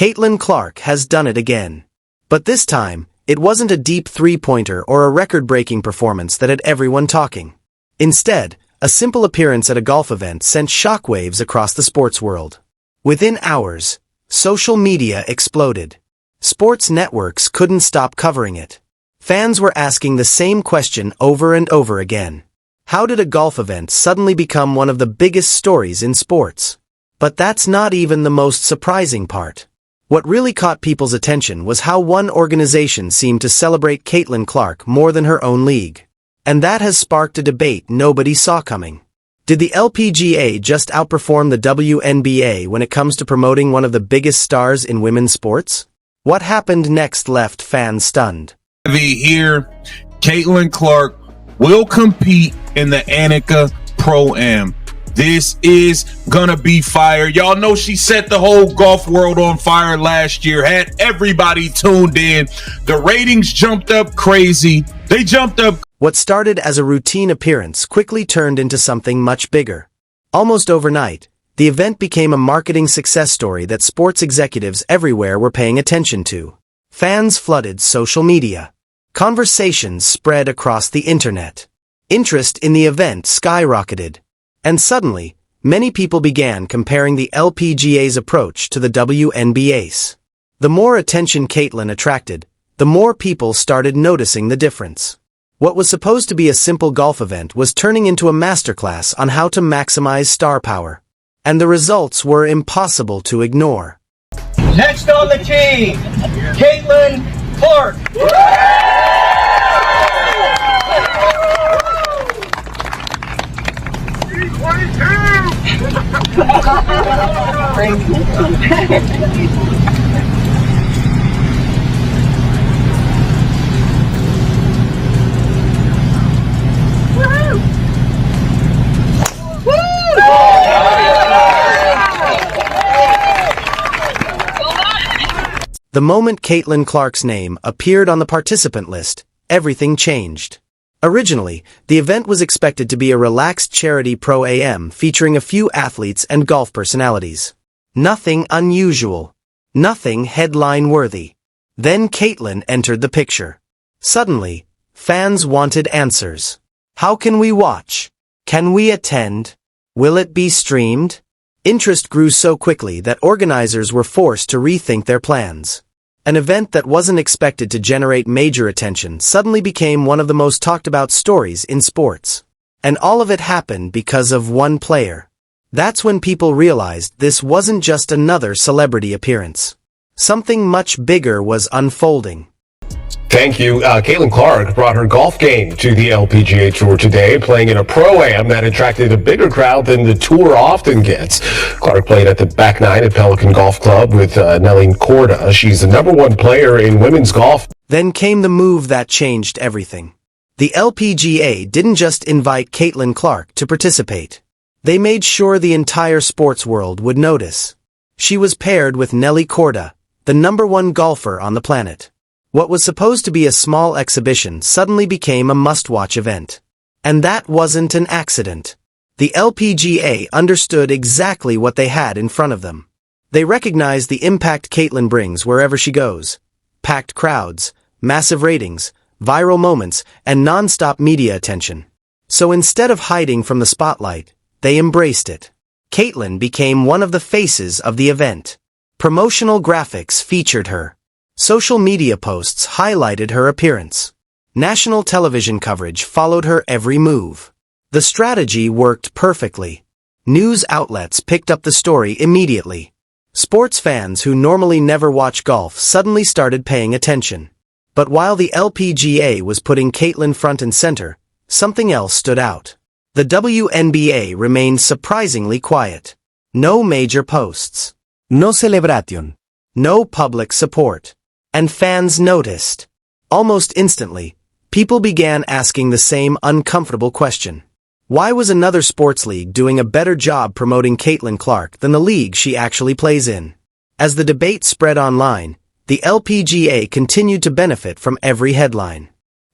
Caitlin Clark has done it again. But this time, it wasn't a deep three-pointer or a record-breaking performance that had everyone talking. Instead, a simple appearance at a golf event sent shockwaves across the sports world. Within hours, social media exploded. Sports networks couldn't stop covering it. Fans were asking the same question over and over again. How did a golf event suddenly become one of the biggest stories in sports? But that's not even the most surprising part. What really caught people's attention was how one organization seemed to celebrate Caitlin Clark more than her own league. And that has sparked a debate nobody saw coming. Did the LPGA just outperform the WNBA when it comes to promoting one of the biggest stars in women's sports? What happened next left fans stunned. Here, Caitlin Clark will compete in the WNBA Pro Am. This is gonna be fire. Y'all know she set the whole golf world on fire last year, had everybody tuned in. The ratings jumped up crazy. They jumped up. What started as a routine appearance quickly turned into something much bigger. Almost overnight, the event became a marketing success story that sports executives everywhere were paying attention to. Fans flooded social media. Conversations spread across the internet. Interest in the event skyrocketed. And suddenly, many people began comparing the LPGA's approach to the WNBA's. The more attention Caitlin attracted, the more people started noticing the difference. What was supposed to be a simple golf event was turning into a masterclass on how to maximize star power. And the results were impossible to ignore. Next on the tee, Caitlin Clark. The moment Caitlin Clark's name appeared on the participant list, everything changed. Originally, the event was expected to be a relaxed charity Pro Am featuring a few athletes and golf personalities. Nothing unusual. Nothing headline-worthy. Then Caitlin entered the picture. Suddenly, fans wanted answers. How can we watch? Can we attend? Will it be streamed? Interest grew so quickly that organizers were forced to rethink their plans. An event that wasn't expected to generate major attention suddenly became one of the most talked about stories in sports. And all of it happened because of one player. That's when people realized this wasn't just another celebrity appearance. Something much bigger was unfolding. Thank you. Caitlin Clark brought her golf game to the LPGA Tour today, playing in a Pro-Am that attracted a bigger crowd than the Tour often gets. Clark played at the back nine at Pelican Golf Club with Nelly Corda. She's the #1 player in women's golf. Then came the move that changed everything. The LPGA didn't just invite Caitlin Clark to participate. They made sure the entire sports world would notice. She was paired with Nelly Corda, the #1 golfer on the planet. What was supposed to be a small exhibition suddenly became a must-watch event. And that wasn't an accident. The LPGA understood exactly what they had in front of them. They recognized the impact Caitlin brings wherever she goes. Packed crowds, massive ratings, viral moments, and non-stop media attention. So instead of hiding from the spotlight, they embraced it. Caitlin became one of the faces of the event. Promotional graphics featured her. Social media posts highlighted her appearance. National television coverage followed her every move. The strategy worked perfectly. News outlets picked up the story immediately. Sports fans who normally never watch golf suddenly started paying attention. But while the LPGA was putting Caitlin front and center, something else stood out. The WNBA remained surprisingly quiet. No major posts. No celebration. No public support. And fans noticed. Almost instantly, people began asking the same uncomfortable question. Why was another sports league doing a better job promoting Caitlin Clark than the league she actually plays in? As the debate spread online, the LPGA continued to benefit from every headline.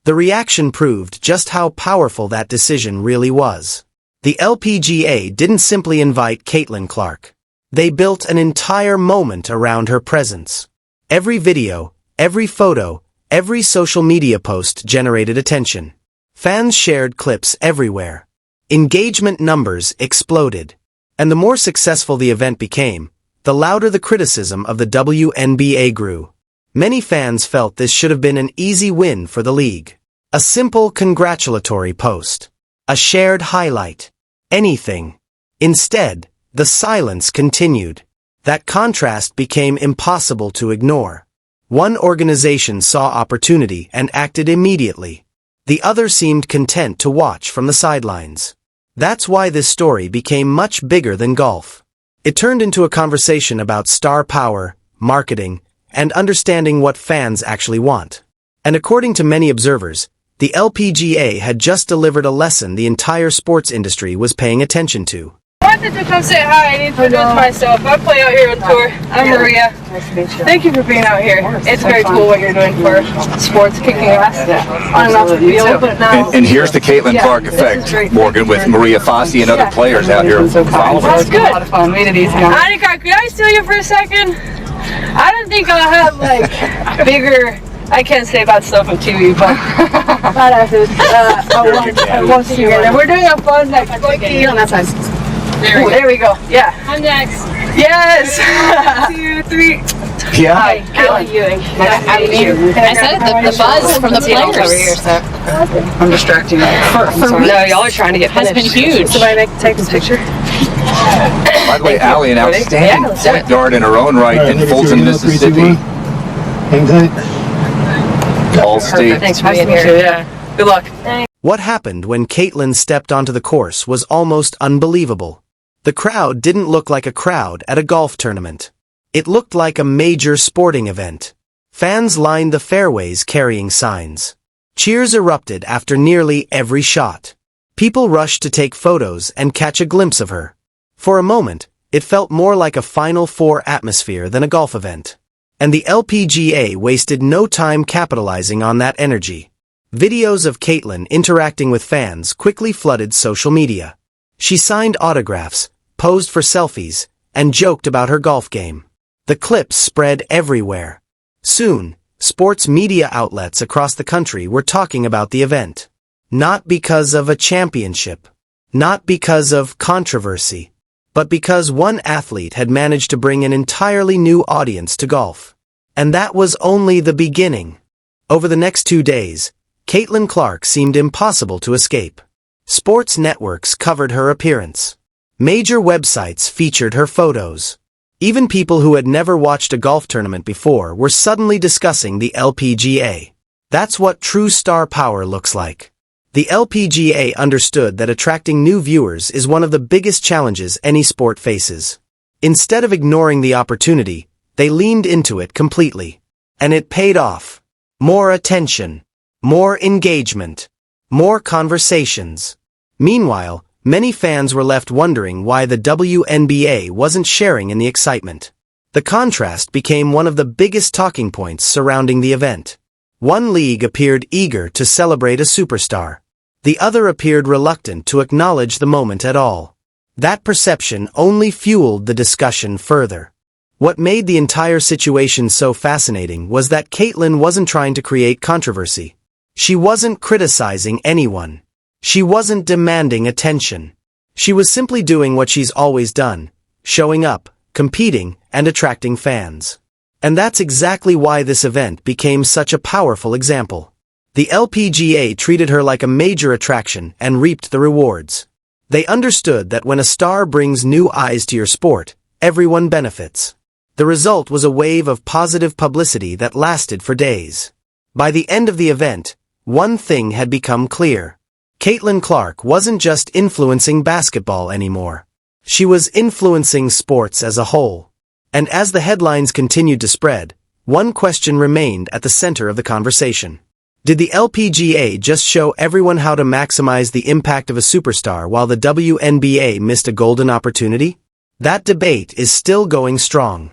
The reaction proved just how powerful that decision really was. The LPGA didn't simply invite Caitlin Clark. They built an entire moment around her presence. Every video, every photo, every social media post generated attention. Fans shared clips everywhere. Engagement numbers exploded. And the more successful the event became, the louder the criticism of the WNBA grew. Many fans felt this should have been an easy win for the league. A simple congratulatory post. A shared highlight. Anything. Instead, the silence continued. That contrast became impossible to ignore. One organization saw opportunity and acted immediately. The other seemed content to watch from the sidelines. That's why this story became much bigger than golf. It turned into a conversation about star power, marketing, and understanding what fans actually want. And according to many observers, the LPGA had just delivered a lesson the entire sports industry was paying attention to. I wanted to come say hi. I need to introduce myself. I play out here on tour. I'm Maria. Nice to meet you. Thank you for being out here. It's very cool what you're doing for sports, kicking ass on and off the field. But now, and here's the Caitlin Clark effect, Morgan, with Maria Fossey and other players out here following. That's good. A lot of fun. Made it easy. Annika, could I steal you for a second? I don't think I'll have like bigger. I can't say bad stuff on TV, but I won't see you. We're doing a fun like quickie on that side. There we go. Yeah. I'm next. Yes. 1, 2, 3. Yeah. Hi. How are you? Nice to meet you. I said the buzz from the players over here, so I'm distracting you. For no, y'all are trying to get finished. Has been huge. So I take this picture. By the way, Allie, an outstanding point guard in her own right in Fulton, Mississippi. All State. Thanks for being here. Yeah. Good luck. What happened when Caitlin stepped onto the course was almost unbelievable. The crowd didn't look like a crowd at a golf tournament. It looked like a major sporting event. Fans lined the fairways carrying signs. Cheers erupted after nearly every shot. People rushed to take photos and catch a glimpse of her. For a moment, it felt more like a Final Four atmosphere than a golf event. And the LPGA wasted no time capitalizing on that energy. Videos of Caitlin interacting with fans quickly flooded social media. She signed autographs, posed for selfies, and joked about her golf game. The clips spread everywhere. Soon, sports media outlets across the country were talking about the event. Not because of a championship. Not because of controversy. But because one athlete had managed to bring an entirely new audience to golf. And that was only the beginning. Over the next 2 days, Caitlin Clark seemed impossible to escape. Sports networks covered her appearance. Major websites featured her photos. Even people who had never watched a golf tournament before were suddenly discussing the LPGA. That's what true star power looks like. The LPGA understood that attracting new viewers is one of the biggest challenges any sport faces. Instead of ignoring the opportunity, they leaned into it completely. And it paid off. More attention. More engagement. More conversations. Meanwhile, many fans were left wondering why the WNBA wasn't sharing in the excitement. The contrast became one of the biggest talking points surrounding the event. One league appeared eager to celebrate a superstar. The other appeared reluctant to acknowledge the moment at all. That perception only fueled the discussion further. What made the entire situation so fascinating was that Caitlin wasn't trying to create controversy. She wasn't criticizing anyone. She wasn't demanding attention. She was simply doing what she's always done, showing up, competing, and attracting fans. And that's exactly why this event became such a powerful example. The LPGA treated her like a major attraction and reaped the rewards. They understood that when a star brings new eyes to your sport, everyone benefits. The result was a wave of positive publicity that lasted for days. By the end of the event, one thing had become clear. Caitlin Clark wasn't just influencing basketball anymore. She was influencing sports as a whole. And as the headlines continued to spread, one question remained at the center of the conversation. Did the LPGA just show everyone how to maximize the impact of a superstar while the WNBA missed a golden opportunity? That debate is still going strong.